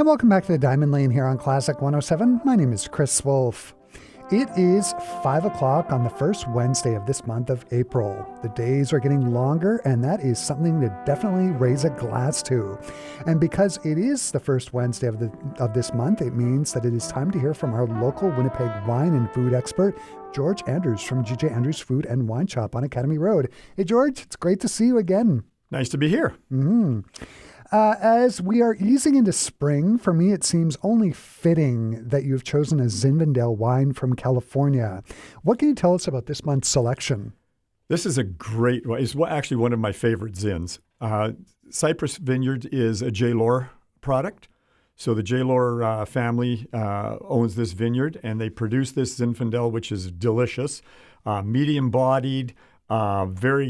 welcome back to the Diamond Lane here on Classic 107. My name is Chris Wolf. It is 5 o'clock on the first Wednesday of this month of April. The days are getting longer, and that is something to definitely raise a glass to. And because it is the first Wednesday of this month, it means that it is time to hear from our local Winnipeg wine and food expert, George Andrews from G.J. Andrews Food and Wine Shoppe on Academy Road. Hey, George, it's great to see you again. Nice to be here. Mm-hmm. As we are easing into spring, for me it seems only fitting that you've chosen a Zinfandel wine from California. What can you tell us about this month's selection? This is a great one. It's actually one of my favorite Zins. Cypress Vineyard is a J. Lohr product. So the J. Lohr family owns this vineyard, and they produce this Zinfandel, which is delicious, medium-bodied, very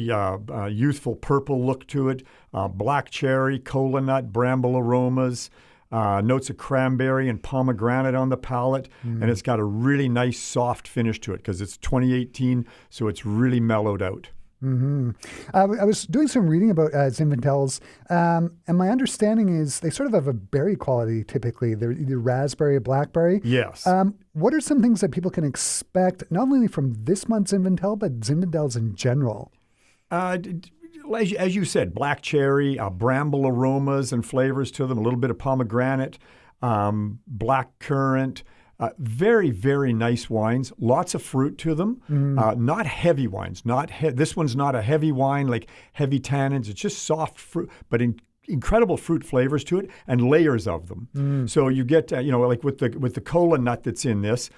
youthful purple look to it, black cherry, cola nut, bramble aromas, notes of cranberry and pomegranate on the palate, and it's got a really nice soft finish to it because it's 2018, so it's really mellowed out. Mm-hmm. I was doing some reading about Zinfandels, and my understanding is they sort of have a berry quality typically. They're either raspberry or blackberry. Yes. What are some things that people can expect, not only from this month's Zinfandel, but Zinfandels in general? As you said, black cherry, bramble aromas and flavors to them, a little bit of pomegranate, black currant. Very, very nice wines. Lots of fruit to them. Not heavy wines. This one's not a heavy wine, like heavy tannins. It's just soft fruit, but incredible fruit flavors to it and layers of them. So you get, like with the cola nut that's in this,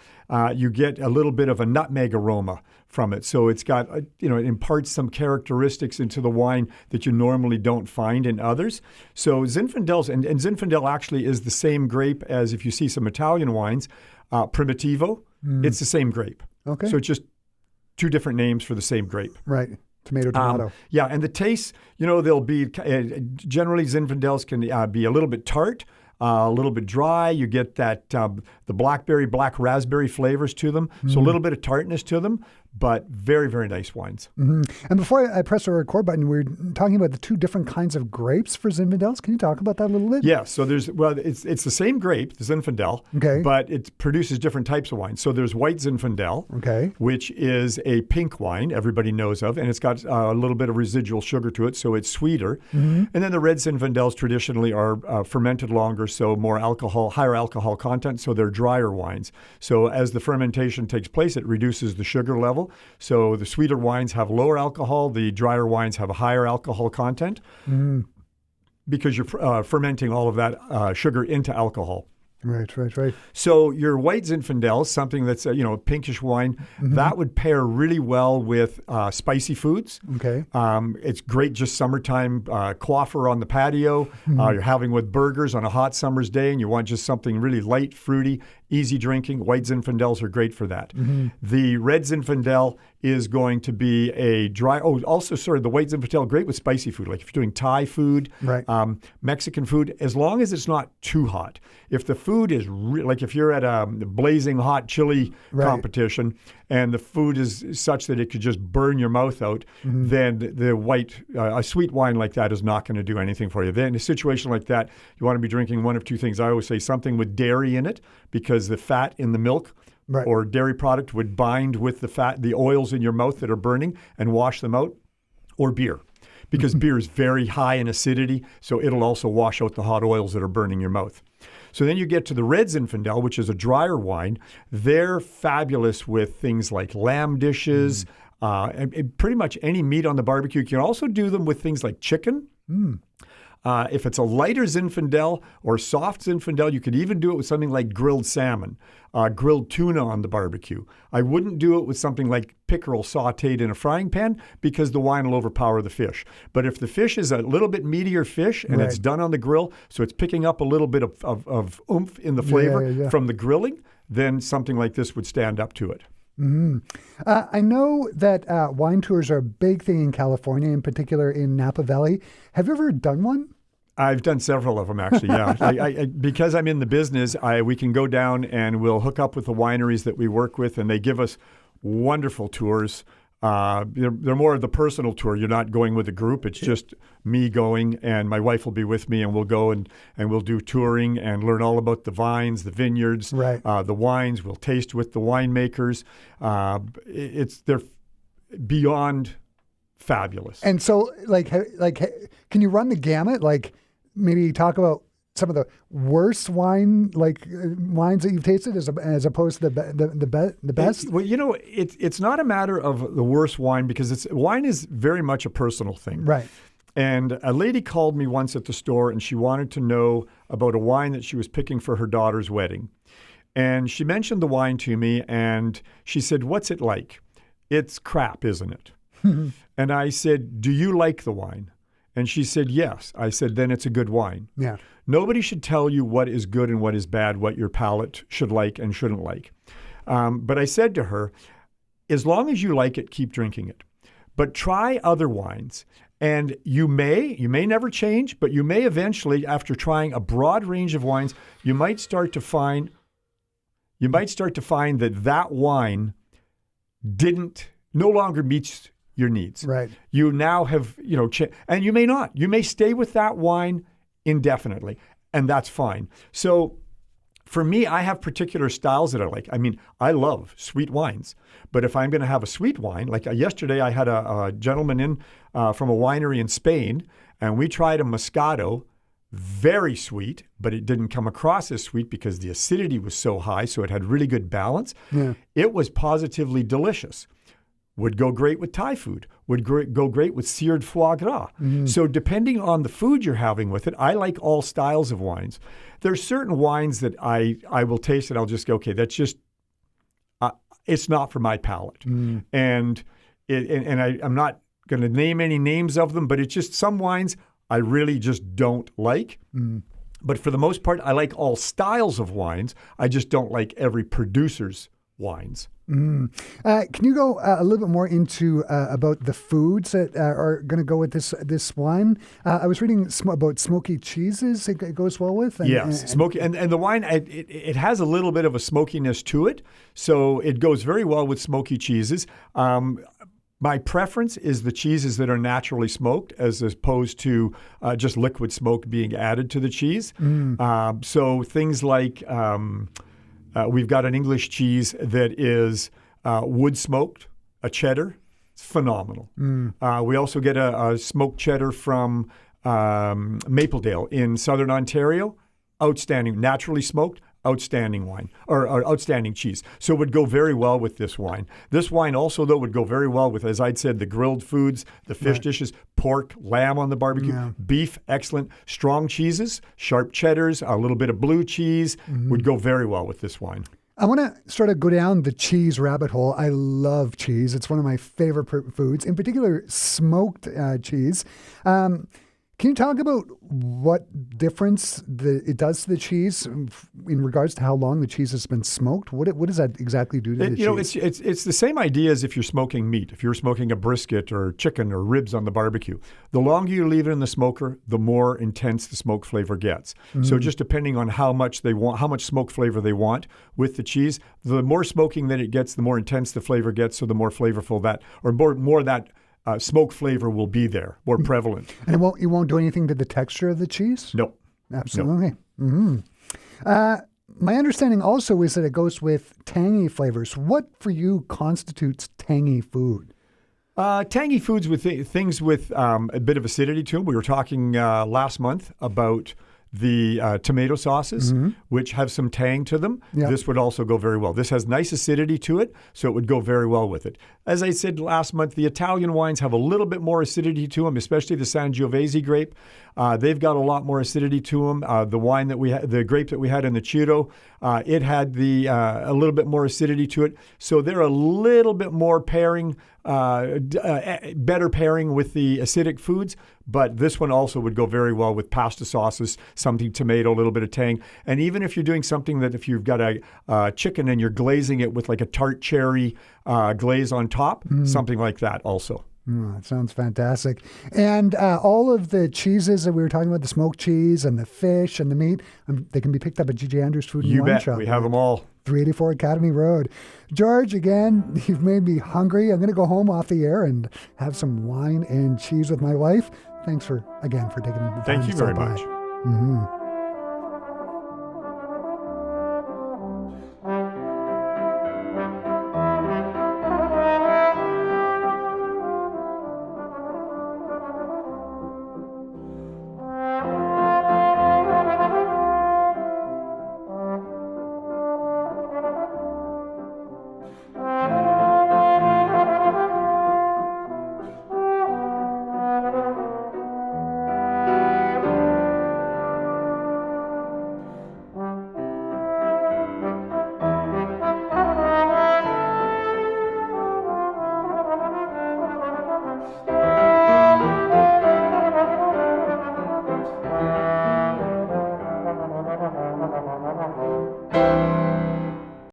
you get a little bit of a nutmeg aroma from it. So it's got, it imparts some characteristics into the wine that you normally don't find in others. So Zinfandels, and Zinfandel actually is the same grape as if you see some Italian wines, Primitivo. It's the same grape. Okay. So it's just two different names for the same grape. Right. Tomato. Yeah, and the taste, they'll be, generally Zinfandels can be a little bit tart, a little bit dry. You get that, the blackberry, black raspberry flavors to them. So a little bit of tartness to them, but very, very nice wines. And before I press the record button, we were talking about the two different kinds of grapes for Zinfandels. Can you talk about that a little bit? Yeah, so it's the same grape, the Zinfandel, but it produces different types of wine. So there's white Zinfandel, which is a pink wine everybody knows of, and it's got a little bit of residual sugar to it, so it's sweeter. And then the red Zinfandels traditionally are fermented longer, so more alcohol, higher alcohol content, so they're drier wines. So as the fermentation takes place, it reduces the sugar level. So the sweeter wines have lower alcohol, the drier wines have a higher alcohol content because you're fermenting all of that sugar into alcohol. Right. So your white Zinfandel, something that's a pinkish wine, that would pair really well with spicy foods. Okay. It's great just summertime coiffer on the patio. You're having with burgers on a hot summer's day, and you want just something really light, fruity, easy drinking. White Zinfandels are great for that. The red Zinfandel is going to be a dry. The white Zinfandel, great with spicy food, like if you're doing Thai food, Mexican food, as long as it's not too hot. If the food is like if you're at a blazing hot chili competition and the food is such that it could just burn your mouth out, then the white, a sweet wine like that is not going to do anything for you. Then in a situation like that, you want to be drinking one of two things. I always say something with dairy in it because the fat in the milk or dairy product would bind with the fat, the oils in your mouth that are burning and wash them out, or beer. Because beer is very high in acidity, so it'll also wash out the hot oils that are burning your mouth. So then you get to the red Zinfandel, which is a drier wine. They're fabulous with things like lamb dishes, and pretty much any meat on the barbecue. You can also do them with things like chicken. If it's a lighter Zinfandel or soft Zinfandel, you could even do it with something like grilled salmon, grilled tuna on the barbecue. I wouldn't do it with something like pickerel sautéed in a frying pan because the wine will overpower the fish. But if the fish is a little bit meatier fish and it's done on the grill, so it's picking up a little bit of oomph in the flavor from the grilling, then something like this would stand up to it. I know that wine tours are a big thing in California, in particular in Napa Valley. Have you ever done one? I've done several of them, actually, yeah. Because I'm in the business, we can go down and we'll hook up with the wineries that we work with, and they give us wonderful tours They're more of the personal tour. You're not going with a group. It's just me going, and my wife will be with me, and we'll go and we'll do touring and learn all about the vines, the vineyards, the wines. We'll taste with the winemakers. They're beyond fabulous. And so, can you run the gamut? Like, maybe talk about some of the worst wines that you've tasted as opposed to the best? Well, it's not a matter of the worst wine, because wine is very much a personal thing. Right. And a lady called me once at the store, and she wanted to know about a wine that she was picking for her daughter's wedding. And she mentioned the wine to me, and she said, "What's it like?" "It's crap, isn't it?" And I said, "Do you like the wine?" And she said, "Yes." I said, "Then it's a good wine." Yeah. Nobody should tell you what is good and what is bad, what your palate should like and shouldn't like. But I said to her, as long as you like it, keep drinking it. But try other wines. And you may never change, but you may eventually, after trying a broad range of wines, you might start to find that wine no longer meets your needs. Right. You now have, and you may not. You may stay with that wine indefinitely, and that's fine. So for me, I have particular styles that I like. I mean, I love sweet wines, but if I'm going to have a sweet wine, like yesterday I had a gentleman in from a winery in Spain, and we tried a Moscato, very sweet, but it didn't come across as sweet because the acidity was so high, so it had really good balance. Yeah. It was positively delicious. Would go great with Thai food, would go great with seared foie gras. Mm-hmm. So depending on the food you're having with it, I like all styles of wines. There's certain wines that I will taste and I'll just go, okay, that's just, it's not for my palate. Mm. And I'm not going to name any names of them, but it's just some wines I really just don't like. Mm. But for the most part, I like all styles of wines. I just don't like every producer's wines. Mm. Can you go a little bit more into about the foods that are going to go with this wine? I was reading about smoky cheeses. It goes well with. Smoky, and the wine it has a little bit of a smokiness to it, so it goes very well with smoky cheeses. My preference is the cheeses that are naturally smoked, as opposed to just liquid smoke being added to the cheese. Mm. So things like. We've got an English cheese that is wood smoked, a cheddar. It's phenomenal. Mm. We also get a smoked cheddar from Mapledale in southern Ontario. Outstanding, naturally smoked, outstanding wine, or outstanding cheese. So it would go very well with this wine. This wine also, though, would go very well with, as I'd said, the grilled foods, the fish dishes, pork, lamb on the barbecue, beef, excellent. Strong cheeses, sharp cheddars, a little bit of blue cheese would go very well with this wine. I want to sort of go down the cheese rabbit hole. I love cheese. It's one of my favorite foods, in particular smoked cheese. Can you talk about what difference it does to the cheese in regards to how long the cheese has been smoked? What does that exactly do to the cheese? It's the same idea as if you're smoking meat. If you're smoking a brisket or chicken or ribs on the barbecue, the longer you leave it in the smoker, the more intense the smoke flavor gets. Mm-hmm. So just depending on how much smoke flavor they want with the cheese, the more smoking that it gets, the more intense the flavor gets. So the more flavorful that, or more that. Smoke flavor will be there, more prevalent. And it won't do anything to the texture of the cheese? No. Absolutely. No. Mm-hmm. My understanding also is that it goes with tangy flavors. What for you constitutes tangy food? Tangy foods with things with a bit of acidity to them. We were talking last month about the tomato sauces, which have some tang to them. Yep. This would also go very well. This has nice acidity to it, so it would go very well with it. As I said last month, the Italian wines have a little bit more acidity to them, especially the Sangiovese grape. They've got a lot more acidity to them. The grape that we had in the Chiro, it had a little bit more acidity to it. So they're a little bit more better pairing with the acidic foods. But this one also would go very well with pasta sauces, something tomato, a little bit of tang. And even if you're doing something that if you've got a chicken and you're glazing it with like a tart cherry glaze on top, something like that also. That sounds fantastic. And all of the cheeses that we were talking about, the smoked cheese and the fish and the meat, they can be picked up at G.J. Andrews Food and You Wine bet. Shoppe. We have them all. 384 Academy Road. George, again, you've made me hungry. I'm going to go home off the air and have some wine and cheese with my wife. Thanks again for taking the time. Thank you to very stop by. much. Mm-hmm.